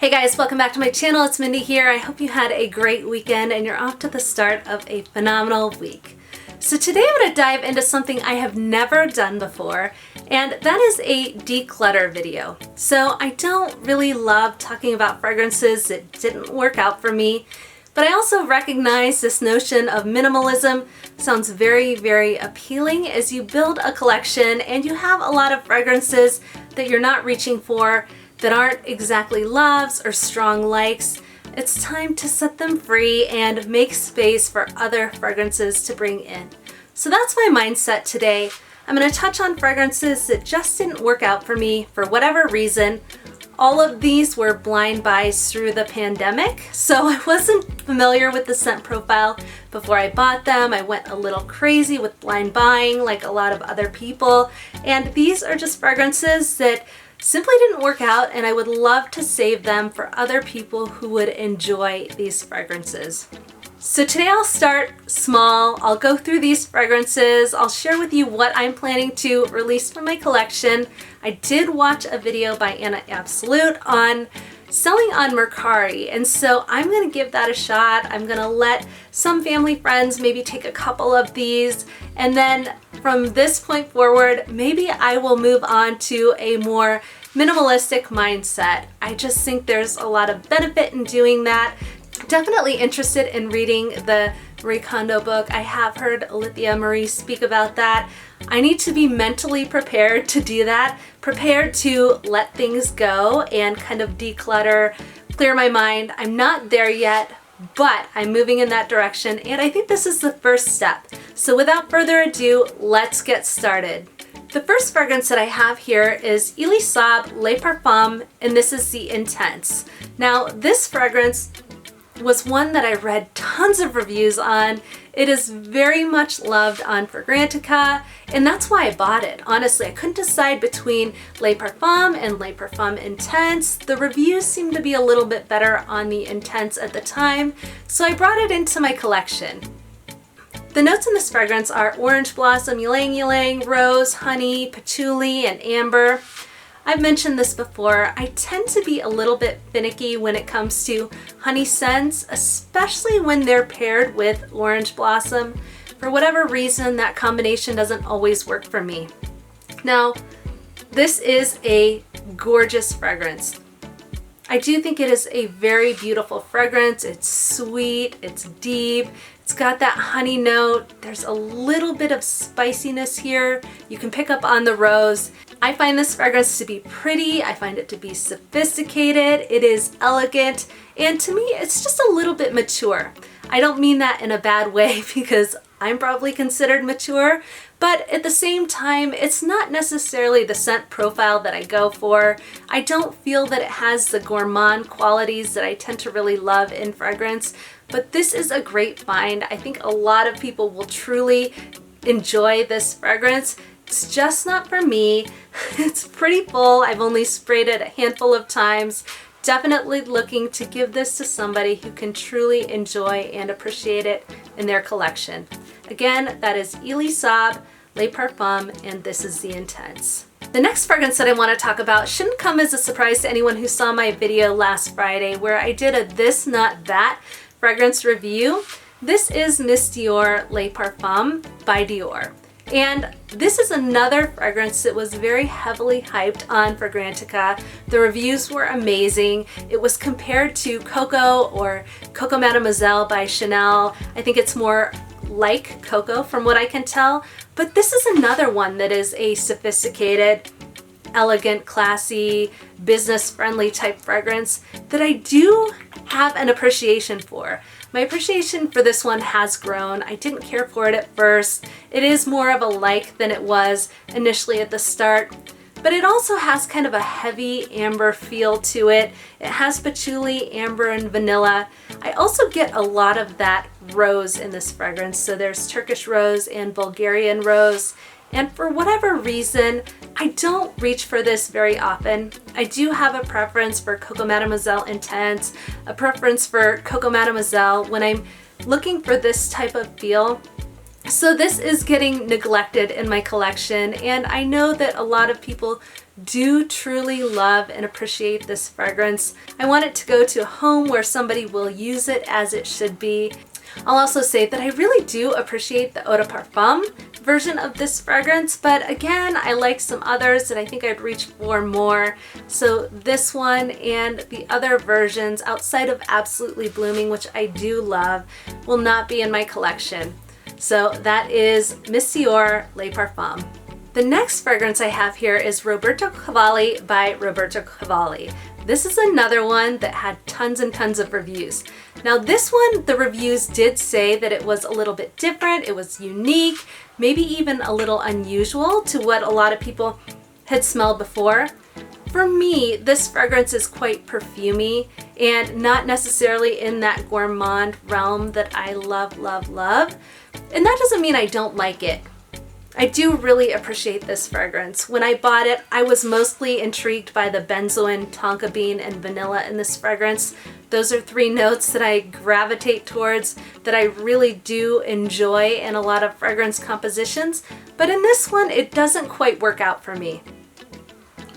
Hey guys, welcome back to my channel. It's Mindy here. I hope you had a great weekend and you're off to the start of a phenomenal week. So today I'm going to dive into something I have never done before, and that is a declutter video. So I don't really love talking about fragrances that didn't work out for me, but I also recognize this notion of minimalism sounds very, very appealing as you build a collection and you have a lot of fragrances that you're not reaching for, that aren't exactly loves or strong likes. It's time to set them free and make space for other fragrances to bring in. So that's my mindset today. I'm going to touch on fragrances that just didn't work out for me for whatever reason. All of these were blind buys through the pandemic, so I wasn't familiar with the scent profile before I bought them. I went a little crazy with blind buying like a lot of other people, and these are just fragrances that simply didn't work out, and I would love to save them for other people who would enjoy these fragrances. So today I'll start small. I'll go through these fragrances. I'll share with you what I'm planning to release from my collection. I did watch a video by Anna Absolute on selling on Mercari, and so I'm going to give that a shot. I'm going to let some family friends maybe take a couple of these, and then from this point forward, maybe I will move on to a more minimalistic mindset. I just think there's a lot of benefit in doing that. Definitely interested in reading the Marie Kondo book. I have heard Alithia Marie speak about that. I need to be mentally prepared to do that, prepared to let things go and kind of declutter, clear my mind. I'm not there yet, but I'm moving in that direction, and I think this is the first step. So without further ado, let's get started. The first fragrance that I have here is Elie Saab Les Parfums, and this is the Intense. Now, this fragrance was one that I read tons of reviews on. It is very much loved on Fragrantica, and that's why I bought it. Honestly, I couldn't decide between Les Parfums and Les Parfums Intense. The reviews seemed to be a little bit better on the Intense at the time, so I brought it into my collection. The notes in this fragrance are orange blossom, ylang ylang, rose, honey, patchouli, and amber. I've mentioned this before, I tend to be a little bit finicky when it comes to honey scents, especially when they're paired with orange blossom. For whatever reason, that combination doesn't always work for me. Now, this is a gorgeous fragrance. I do think it is a very beautiful fragrance. It's sweet, it's deep, it's got that honey note. There's a little bit of spiciness here. You can pick up on the rose. I find this fragrance to be pretty. I find it to be sophisticated. It is elegant, and to me, it's just a little bit mature. I don't mean that in a bad way because I'm probably considered mature, but at the same time, it's not necessarily the scent profile that I go for. I don't feel that it has the gourmand qualities that I tend to really love in fragrance, but this is a great find. I think a lot of people will truly enjoy this fragrance. It's just not for me. It's pretty full. I've only sprayed it a handful of times. Definitely looking to give this to somebody who can truly enjoy and appreciate it in their collection. Again, that is Elie Saab Les Parfums, and this is the Intense. The next fragrance that I want to talk about shouldn't come as a surprise to anyone who saw my video last Friday where I did a This Not That fragrance review. This is Miss Dior Les Parfums by Dior. And this is another fragrance that was very heavily hyped on Fragrantica. The reviews were amazing. It was compared to Coco or Coco Mademoiselle by Chanel. I think it's more like Coco from what I can tell, but this is another one that is a sophisticated, elegant, classy, business-friendly type fragrance that I do have an appreciation for. My appreciation for this one has grown. I didn't care for it at first. It is more of a like than it was initially at the start, but it also has kind of a heavy amber feel to it. It has patchouli, amber, and vanilla. I also get a lot of that rose in this fragrance. So there's Turkish rose and Bulgarian rose. And for whatever reason, I don't reach for this very often. I do have a preference for Coco Mademoiselle Intense, a preference for Coco Mademoiselle when I'm looking for this type of feel. So this is getting neglected in my collection, and I know that a lot of people do truly love and appreciate this fragrance. I want it to go to a home where somebody will use it as it should be. I'll also say that I really do appreciate the Eau de Parfum version of this fragrance, but again, I like some others that I think I'd reach for more. So this one and the other versions outside of Absolutely Blooming, which I do love, will not be in my collection. So that is Monsieur Les Parfums. The next fragrance I have here is Roberto Cavalli by Roberto Cavalli. This is another one that had tons and tons of reviews. Now this one, the reviews did say that it was a little bit different, it was unique, maybe even a little unusual to what a lot of people had smelled before. For me, this fragrance is quite perfumey and not necessarily in that gourmand realm that I love, love, love. And that doesn't mean I don't like it. I do really appreciate this fragrance. When I bought it, I was mostly intrigued by the benzoin, tonka bean, and vanilla in this fragrance. Those are three notes that I gravitate towards, that I really do enjoy in a lot of fragrance compositions, but in this one, it doesn't quite work out for me.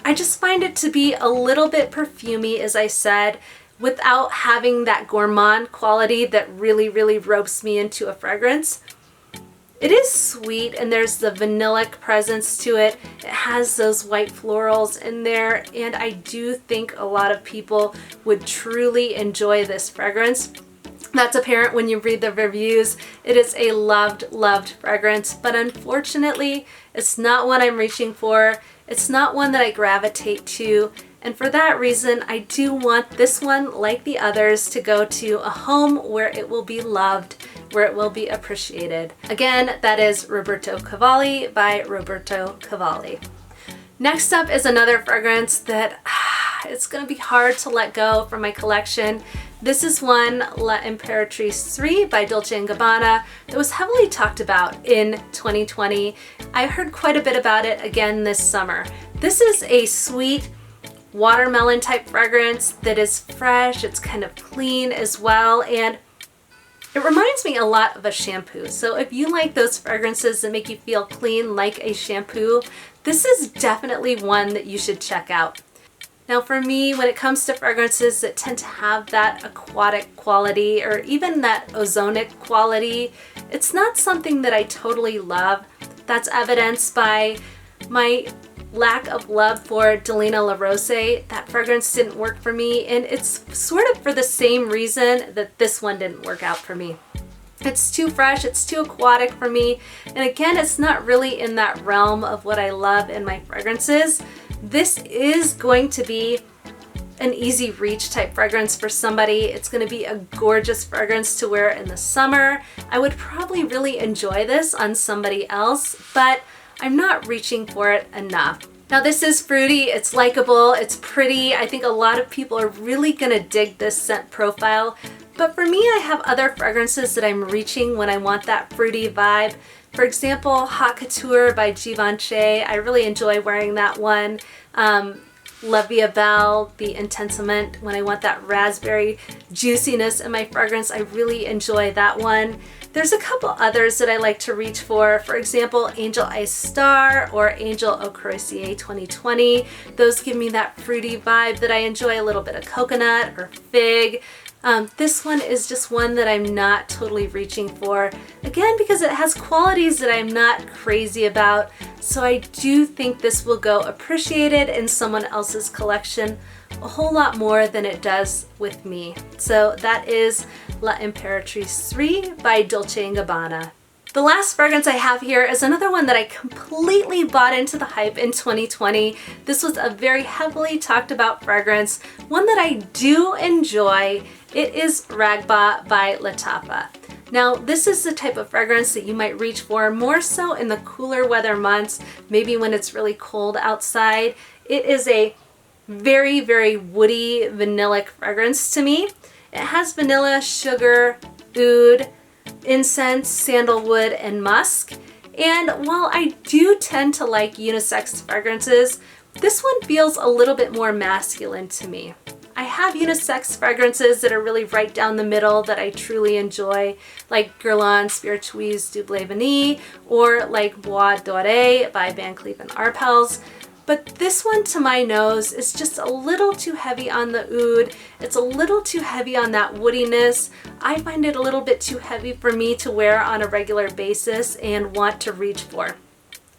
I just find it to be a little bit perfumey, as I said, without having that gourmand quality that really, really ropes me into a fragrance. It is sweet and there's the vanillic presence to it. It has those white florals in there, and I do think a lot of people would truly enjoy this fragrance. That's apparent when you read the reviews. It is a loved, loved fragrance, but unfortunately, it's not one I'm reaching for. It's not one that I gravitate to. And for that reason, I do want this one, like the others, to go to a home where it will be loved, where it will be appreciated. Again, that is Roberto Cavalli by Roberto Cavalli. Next up is another fragrance that it's going to be hard to let go from my collection. This is one, La Imperatrice 3 by Dolce Gabbana, that was heavily talked about in 2020. I heard quite a bit about it again this summer. This is a sweet, watermelon type fragrance that is fresh, it's kind of clean as well, and it reminds me a lot of a shampoo. So if you like those fragrances that make you feel clean like a shampoo, this is definitely one that you should check out. Now for me, when it comes to fragrances that tend to have that aquatic quality or even that ozonic quality, it's not something that I totally love. That's evidenced by my lack of love for Delina La Rosee. That fragrance didn't work for me, and it's sort of for the same reason that this one didn't work out for me. It's too fresh, it's too aquatic for me, and again, it's not really in that realm of what I love in my fragrances. This is going to be an easy reach type fragrance for somebody. It's going to be a gorgeous fragrance to wear in the summer. I would probably really enjoy this on somebody else, but I'm not reaching for it enough. Now this is fruity, it's likable, it's pretty. I think a lot of people are really gonna dig this scent profile. But for me, I have other fragrances that I'm reaching when I want that fruity vibe. For example, Hot Couture by Givenchy. I really enjoy wearing that one. La Vie Belle, Belle Intensement, when I want that raspberry juiciness in my fragrance, I really enjoy that one. There's a couple others that I like to reach for. For example, Angel Ice Star or Angel Eau Croisiere 2020. Those give me that fruity vibe that I enjoy, a little bit of coconut or fig. This one is just one that I'm not totally reaching for. Again, because it has qualities that I'm not crazy about. So I do think this will go appreciated in someone else's collection a whole lot more than it does with me. So that is La Imperatrice 3 by Dolce & Gabbana. The last fragrance I have here is another one that I completely bought into the hype in 2020. This was a very heavily talked about fragrance, one that I do enjoy. It is Raghba by Lattafa. Now, this is the type of fragrance that you might reach for more so in the cooler weather months, maybe when it's really cold outside. It is a very, very woody, vanillic fragrance to me. It has vanilla, sugar, oud, incense, sandalwood, and musk. And while I do tend to like unisex fragrances, this one feels a little bit more masculine to me. I have unisex fragrances that are really right down the middle that I truly enjoy, like Guerlain Spiritueuse Double Vanille or like Bois Doré by Van Cleef & Arpels. but this one to my nose is just a little too heavy on the oud. It's a little too heavy on that woodiness. I find it a little bit too heavy for me to wear on a regular basis and want to reach for.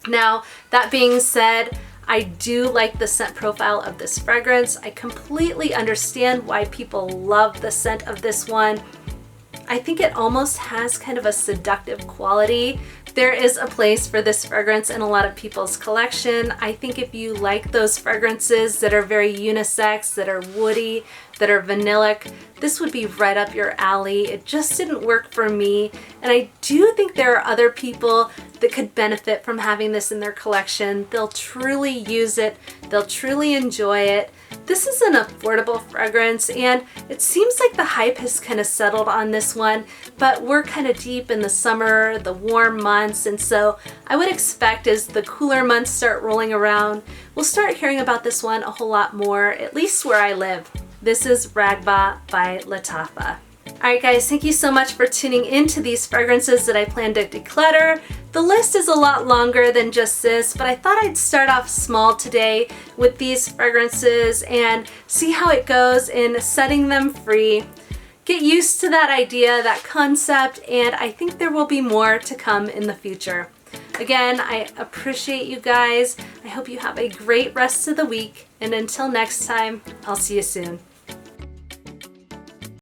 Now, that being said, I do like the scent profile of this fragrance. I completely understand why people love the scent of this one. I think it almost has kind of a seductive quality. There is a place for this fragrance in a lot of people's collection. I think if you like those fragrances that are very unisex, that are woody, that are vanillic, this would be right up your alley. It just didn't work for me, and I do think there are other people that could benefit from having this in their collection. They'll truly use it, they'll truly enjoy it. This is an affordable fragrance, and it seems like the hype has kind of settled on this one, but we're kind of deep in the summer, the warm months, and so I would expect as the cooler months start rolling around, we'll start hearing about this one a whole lot more, at least where I live. This is Raghba by Lattafa. Alright guys, thank you so much for tuning into these fragrances that I plan to declutter. The list is a lot longer than just this, but I thought I'd start off small today with these fragrances and see how it goes in setting them free. Get used to that idea, that concept, and I think there will be more to come in the future. Again, I appreciate you guys. I hope you have a great rest of the week, and until next time, I'll see you soon.